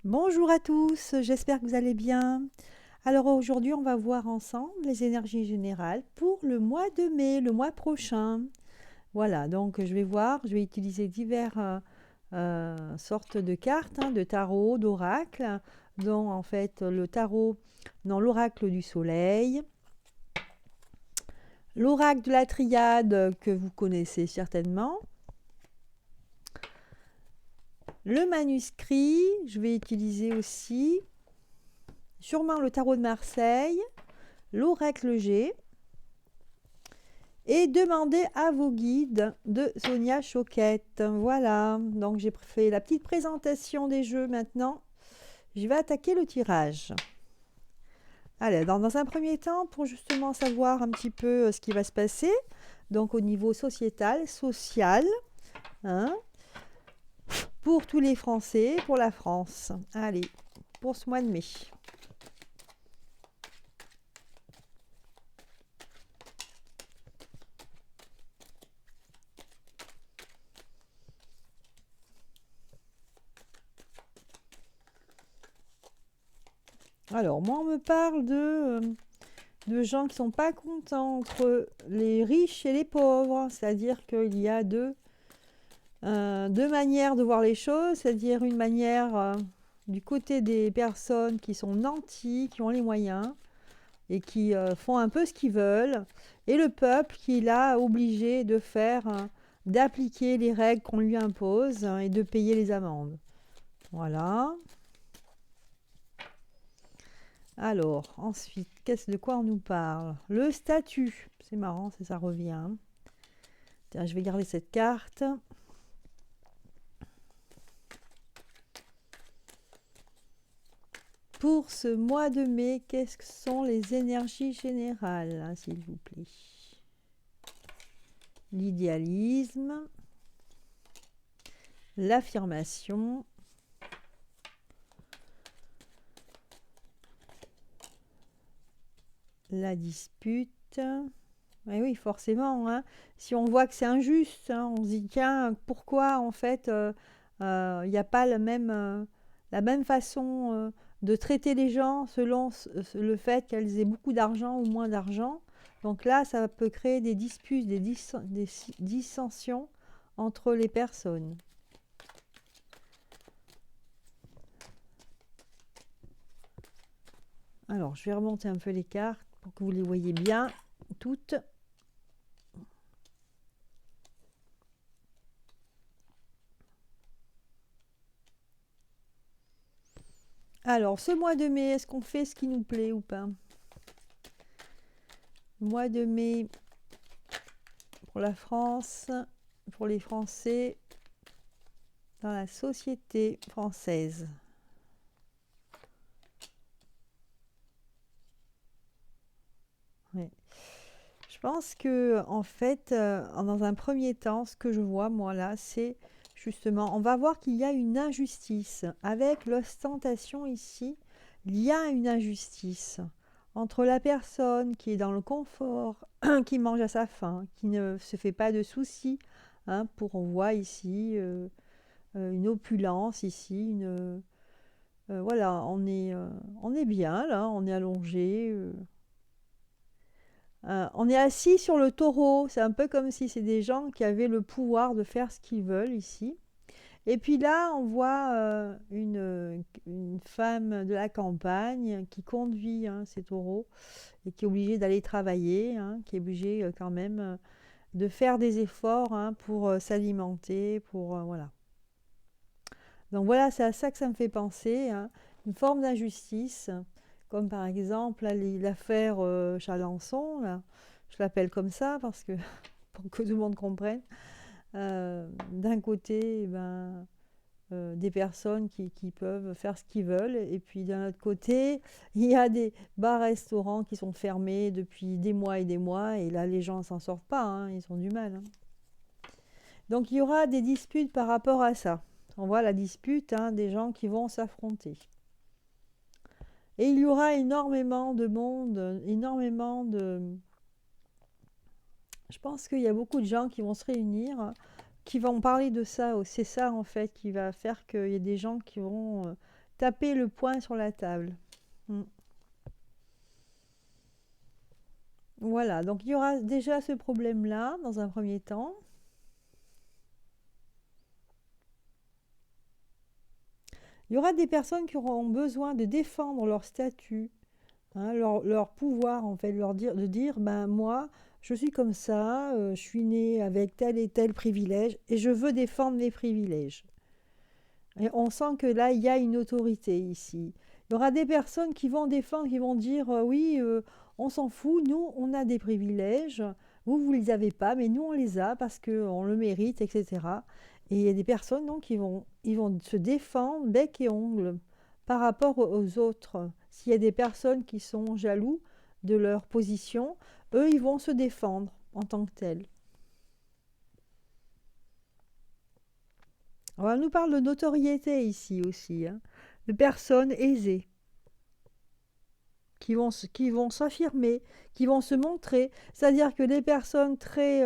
Bonjour à tous, j'espère que vous allez bien. Alors aujourd'hui, on va voir ensemble les énergies générales pour le mois de mai, le mois prochain. Voilà, donc je vais utiliser diverses sortes de cartes, de tarot, d'oracle, dont en fait le tarot, non, l'oracle du soleil, l'oracle de la triade que vous connaissez certainement, le manuscrit, je vais utiliser aussi sûrement le tarot de Marseille, l'oracle G et demander à vos guides de Sonia Choquette. Voilà, donc j'ai fait la petite présentation des jeux maintenant. Je vais attaquer le tirage. Allez, dans un premier temps, pour justement savoir un petit peu ce qui va se passer, donc au niveau sociétal, social, hein, pour tous les Français, pour la France. Allez, pour ce mois de mai. Alors, moi, on me parle de gens qui sont pas contents entre les riches et les pauvres. C'est-à-dire qu'il y a deux manières de voir les choses. C'est-à-dire une manière du côté des personnes qui sont nantis, qui ont les moyens et qui font un peu ce qu'ils veulent. Et le peuple qui est là obligé de faire, d'appliquer les règles qu'on lui impose et de payer les amendes. Voilà. Alors, ensuite, de quoi on nous parle? Le statut. C'est marrant, ça revient. Tiens, je vais garder cette carte. Pour ce mois de mai, qu'est-ce que sont les énergies générales, hein, s'il vous plaît? L'idéalisme, l'affirmation, la dispute. Et oui, forcément, hein, si on voit que c'est injuste, hein, on se dit, tiens, pourquoi en fait il n'y a pas la même façon de traiter les gens selon le fait qu'elles aient beaucoup d'argent ou moins d'argent. Donc là, ça peut créer des disputes, des dissensions entre les personnes. Alors, je vais remonter un peu les cartes pour que vous les voyez bien toutes. Alors, ce mois de mai, est-ce qu'on fait ce qui nous plaît ou pas? Mois de mai pour la France, pour les Français, dans la société française. Ouais. Je pense que, en fait, dans un premier temps, ce que je vois, moi, là, c'est justement, on va voir qu'il y a une injustice. Avec l'ostentation ici, il y a une injustice entre la personne qui est dans le confort, qui mange à sa faim, qui ne se fait pas de soucis, hein, on voit ici une opulence, ici, voilà, on est bien, là, on est allongé. On est assis sur le taureau. C'est un peu comme si c'est des gens qui avaient le pouvoir de faire ce qu'ils veulent ici. Et puis là, on voit une femme de la campagne qui conduit ces taureaux et qui est obligée d'aller travailler, hein, qui est obligée quand même de faire des efforts, hein, pour s'alimenter, pour voilà. Donc voilà, c'est à ça que ça me fait penser, hein, une forme d'injustice, comme par exemple l'affaire Chalençon, là. Je l'appelle comme ça parce que pour que tout le monde comprenne. D'un côté, eh ben, des personnes qui peuvent faire ce qu'ils veulent, et puis d'un autre côté, il y a des bars-restaurants qui sont fermés depuis des mois, et là les gens ne s'en sortent pas, hein, ils ont du mal, hein. Donc il y aura des disputes par rapport à ça. On voit la dispute, hein, des gens qui vont s'affronter. Et il y aura énormément de monde, énormément de... Je pense qu'il y a beaucoup de gens qui vont se réunir, qui vont parler de ça. C'est ça, en fait, qui va faire qu'il y a des gens qui vont taper le poing sur la table. Mm. Voilà, donc il y aura déjà ce problème-là dans un premier temps. Il y aura des personnes qui auront besoin de défendre leur statut, hein, leur pouvoir, en fait, de dire, ben moi, je suis comme ça, je suis né avec tel et tel privilège, et je veux défendre mes privilèges. Et on sent que là, il y a une autorité ici. Il y aura des personnes qui vont défendre, qui vont dire, oui, on s'en fout, nous, on a des privilèges, vous ne les avez pas, mais nous, on les a parce qu'on le mérite, etc. Et il y a des personnes donc, ils vont se défendre bec et ongle par rapport aux autres. S'il y a des personnes qui sont jaloux de leur position, eux, ils vont se défendre en tant que tels. Alors, on nous parle de notoriété ici aussi, hein, de personnes aisées qui vont s'affirmer, qui vont se montrer. C'est-à-dire que les personnes très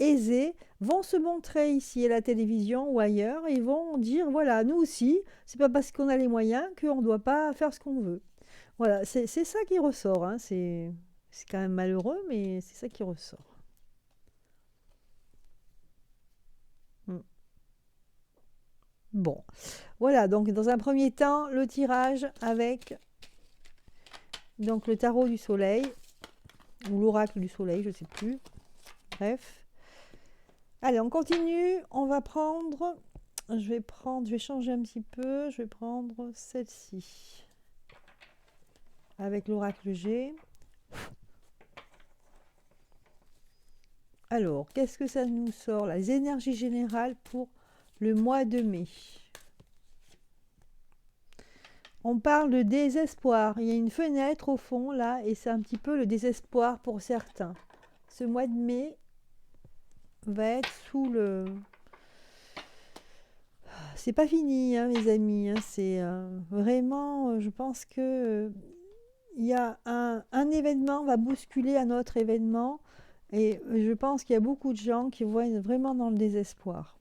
aisées vont se montrer ici à la télévision ou ailleurs et vont dire, voilà, nous aussi, c'est pas parce qu'on a les moyens qu'on ne doit pas faire ce qu'on veut. Voilà, c'est ça qui ressort, hein. C'est quand même malheureux, mais c'est ça qui ressort. Mm. Bon, voilà, donc dans un premier temps, le tirage avec donc le tarot du soleil, ou l'oracle du soleil, je ne sais plus. Bref. Allez, on continue. On va prendre... je vais changer un petit peu. Je vais prendre celle-ci. Avec l'oracle G. Alors, qu'est-ce que ça nous sort? Les énergies générales pour le mois de mai. On parle de désespoir. Il y a une fenêtre au fond, là, et c'est un petit peu le désespoir pour certains. Ce mois de mai va être sous le... C'est pas fini, hein, mes amis. Hein, c'est vraiment, je pense que il y a un événement va bousculer un autre événement, et je pense qu'il y a beaucoup de gens qui vont être vraiment dans le désespoir.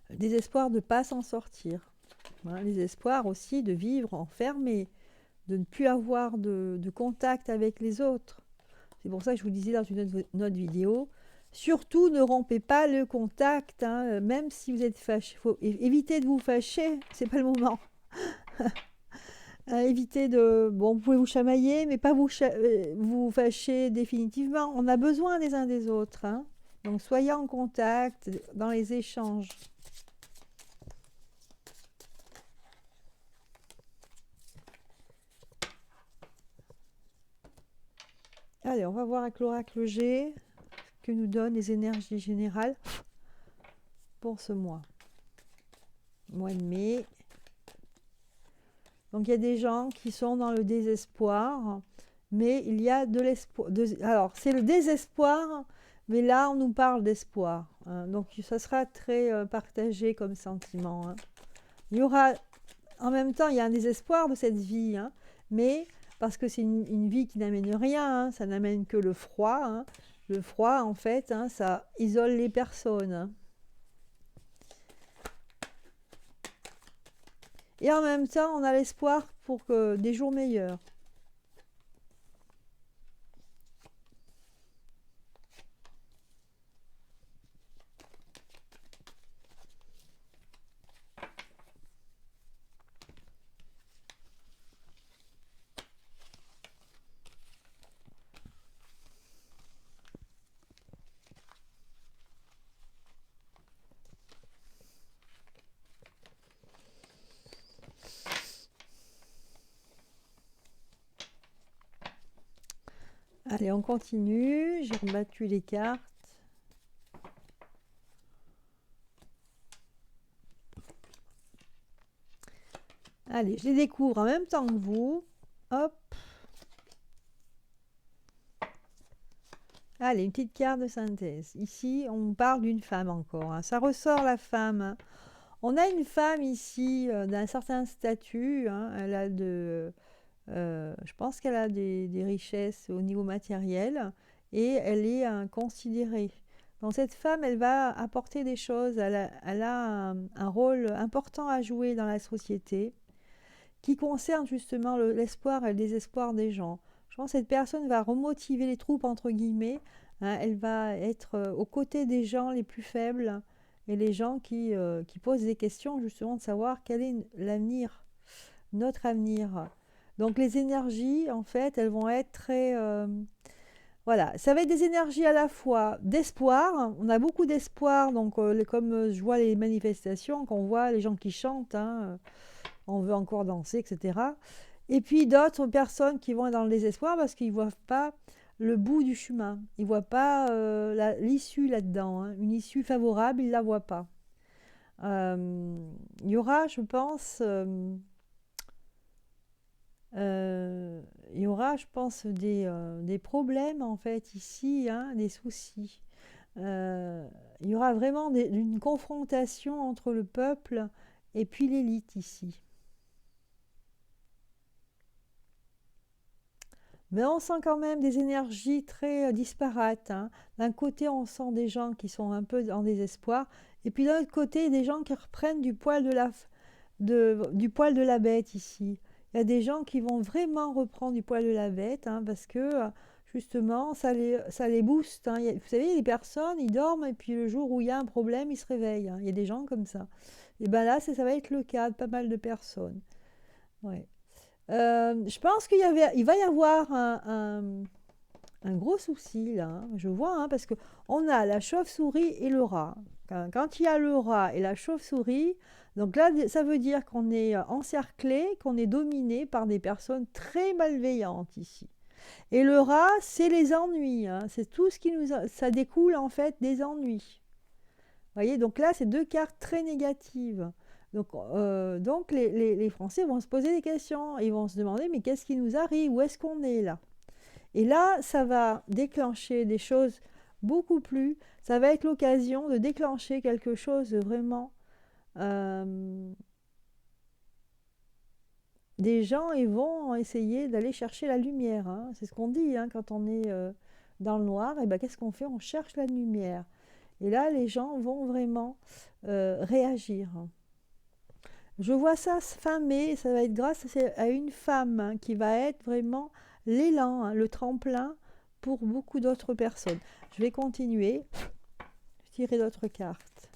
Le désespoir de ne pas s'en sortir. Hein, le désespoir aussi de vivre enfermé, de ne plus avoir de contact avec les autres. C'est pour ça que je vous disais dans une autre vidéo, surtout ne rompez pas le contact, hein, même si vous êtes fâché. Il faut éviter de vous fâcher, c'est pas le moment. Évitez de... Bon, vous pouvez vous chamailler, mais pas vous fâcher définitivement. On a besoin des uns des autres. Hein. Donc soyez en contact dans les échanges. Allez, on va voir avec l'oracle G ce que nous donnent les énergies générales pour ce mois. Mois de mai. Donc il y a des gens qui sont dans le désespoir, mais il y a de l'espoir. Alors c'est le désespoir, mais là on nous parle d'espoir. Hein. Donc ça sera très partagé comme sentiment. Hein. Il y aura, en même temps, il y a un désespoir de cette vie, hein, mais parce que c'est une vie qui n'amène rien, hein, ça n'amène que le froid. Hein. Le froid, en fait, hein, ça isole les personnes. Hein. Et en même temps, on a l'espoir pour des jours meilleurs. Allez, on continue. J'ai rebattu les cartes. Allez, je les découvre en même temps que vous. Hop. Allez, une petite carte de synthèse. Ici, on parle d'une femme encore. Hein. Ça ressort la femme. Hein. On a une femme ici d'un certain statut. Hein. Elle a je pense qu'elle a des richesses au niveau matériel et elle est considérée. Donc cette femme, elle va apporter des choses, elle a un rôle important à jouer dans la société qui concerne justement l'espoir et le désespoir des gens. Je pense que cette personne va remotiver les troupes, entre guillemets, hein, elle va être aux côtés des gens les plus faibles et les gens qui posent des questions justement de savoir quel est l'avenir, notre avenir. Donc les énergies, en fait, elles vont être très... voilà, ça va être des énergies à la fois d'espoir. On a beaucoup d'espoir, donc comme je vois les manifestations, quand on voit les gens qui chantent, hein, on veut encore danser, etc. Et puis d'autres personnes qui vont être dans le désespoir parce qu'ils ne voient pas le bout du chemin. Ils ne voient pas l'issue là-dedans, hein. Une issue favorable, ils ne la voient pas. Il y aura, je pense, il y aura, je pense, des problèmes en fait ici, hein, des soucis. Il y aura vraiment une confrontation entre le peuple et puis l'élite ici. Mais on sent quand même des énergies très disparates, hein. D'un côté, on sent des gens qui sont un peu en désespoir, et puis d'un autre côté, des gens qui reprennent du poil de la bête ici. Il y a des gens qui vont vraiment reprendre du poil de la bête, hein, parce que justement, ça les booste, hein. Vous savez, les personnes, ils dorment, et puis le jour où il y a un problème, ils se réveillent, hein. Il y a des gens comme ça. Et bien là, ça va être le cas de pas mal de personnes. Ouais. Je pense il va y avoir un gros souci là, hein. Je vois, hein, parce que on a la chauve-souris et le rat. Quand il y a le rat et la chauve-souris, donc là, ça veut dire qu'on est encerclé, qu'on est dominé par des personnes très malveillantes ici. Et le rat, c'est les ennuis, hein. C'est tout ce qui ça découle en fait des ennuis. Vous voyez, donc là, c'est deux cartes très négatives. Donc les Français vont se poser des questions. Ils vont se demander, mais qu'est-ce qui nous arrive? Où est-ce qu'on est là? Et là, ça va déclencher des choses beaucoup plus... Ça va être l'occasion de déclencher quelque chose de vraiment... des gens, ils vont essayer d'aller chercher la lumière, hein. C'est ce qu'on dit, hein, quand on est dans le noir. Et ben, qu'est-ce qu'on fait? On cherche la lumière. Et là, les gens vont vraiment réagir. Je vois ça fin mai, ça va être grâce à une femme, hein, qui va être vraiment l'élan, hein, le tremplin pour beaucoup d'autres personnes. Je vais continuer, tirer d'autres cartes.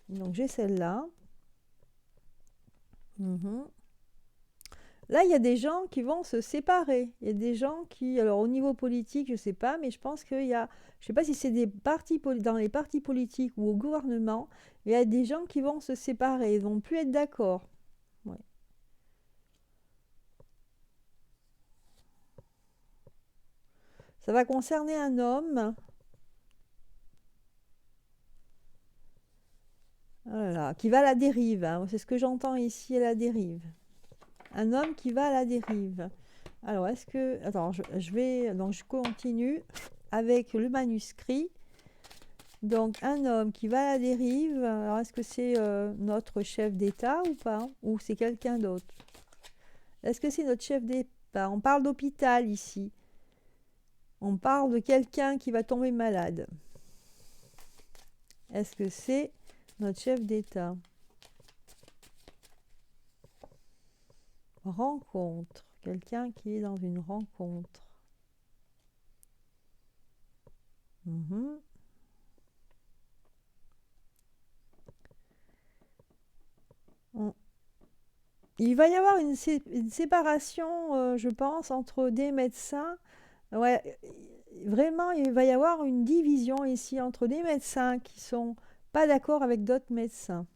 Donc j'ai celle-là. Là, il y a des gens qui vont se séparer. Il y a des gens qui, alors au niveau politique, je ne sais pas, mais je pense qu'il y a, je ne sais pas si c'est dans les partis politiques ou au gouvernement, il y a des gens qui vont se séparer, ils ne vont plus être d'accord. Ouais. Ça va concerner un homme. Voilà, qui va à la dérive, hein. C'est ce que j'entends ici, à la dérive. Un homme qui va à la dérive. Alors, est-ce que... Attends, donc je continue avec le manuscrit. Donc, un homme qui va à la dérive. Alors, est-ce que c'est notre chef d'État ou pas? Ou c'est quelqu'un d'autre? Est-ce que c'est notre chef d'État? On parle d'hôpital ici. On parle de quelqu'un qui va tomber malade. Est-ce que c'est notre chef d'État? Rencontre. Quelqu'un qui est dans une rencontre. Il va y avoir une séparation, je pense, entre des médecins. Ouais, vraiment, il va y avoir une division ici entre des médecins qui sont pas d'accord avec d'autres médecins.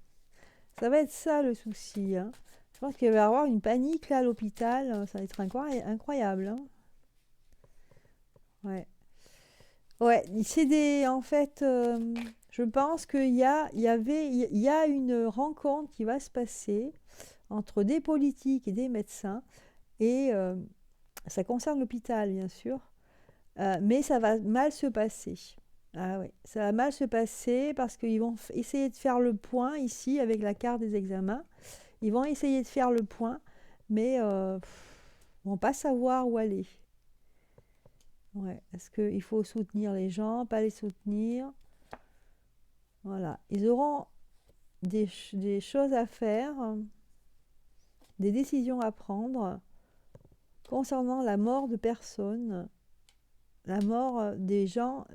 Ça va être ça le souci, hein. Je pense qu'il va y avoir une panique là à l'hôpital. Ça va être incroyable, hein. Ouais. Ouais, en fait, je pense il y a une rencontre qui va se passer entre des politiques et des médecins, et ça concerne l'hôpital, bien sûr, mais ça va mal se passer. Ah oui, ça va mal se passer parce qu'ils vont essayer de faire le point ici avec la carte des examens. Ils vont essayer de faire le point, mais ils vont pas savoir où aller. Ouais. Est-ce qu'il faut soutenir les gens, pas les soutenir? Voilà. Ils auront des choses à faire, des décisions à prendre concernant la mort de personnes, la mort des gens.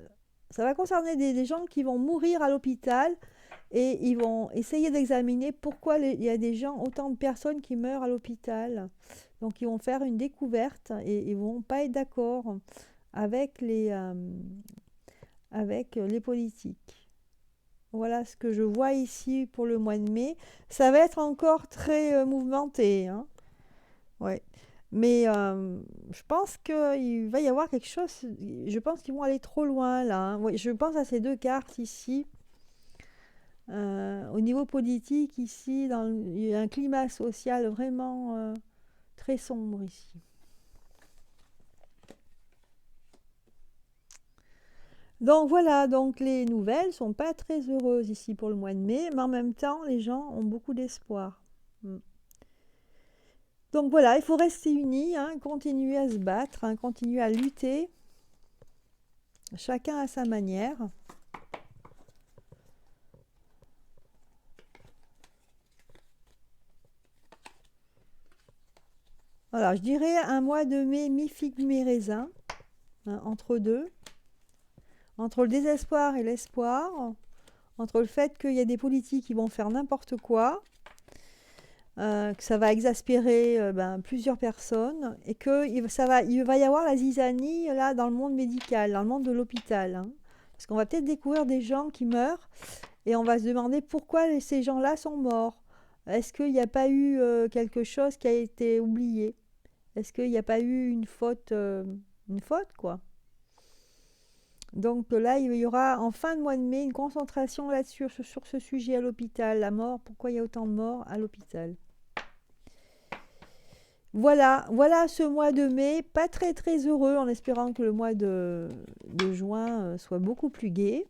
Ça va concerner des gens qui vont mourir à l'hôpital et ils vont essayer d'examiner pourquoi il y a des gens, autant de personnes qui meurent à l'hôpital. Donc ils vont faire une découverte et ils vont pas être d'accord avec avec les politiques. Voilà ce que je vois ici pour le mois de mai. Ça va être encore très mouvementé, hein. Ouais. Mais je pense qu'il va y avoir quelque chose. Je pense qu'ils vont aller trop loin là, hein. Ouais, je pense à ces deux cartes ici. Au niveau politique, ici, il y a un climat social vraiment très sombre ici. Donc voilà, donc les nouvelles sont pas très heureuses ici pour le mois de mai, mais en même temps, les gens ont beaucoup d'espoir. Mm. Donc voilà, il faut rester unis, hein, continuer à se battre, hein, continuer à lutter, chacun à sa manière. Voilà, je dirais un mois de mai mi-figue, mi-raisin, hein, entre deux, entre le désespoir et l'espoir, entre le fait qu'il y a des politiques qui vont faire n'importe quoi, que ça va exaspérer plusieurs personnes et il va y avoir la zizanie là dans le monde médical, dans le monde de l'hôpital, hein. Parce qu'on va peut-être découvrir des gens qui meurent et on va se demander pourquoi ces gens-là sont morts. Est-ce qu'il n'y a pas eu quelque chose qui a été oublié? Est-ce qu'il n'y a pas eu une faute quoi? Donc là, il y aura en fin de mois de mai une concentration là-dessus, sur ce sujet à l'hôpital, la mort, pourquoi il y a autant de morts à l'hôpital. Voilà, voilà ce mois de mai, pas très très heureux, en espérant que le mois de juin soit beaucoup plus gai.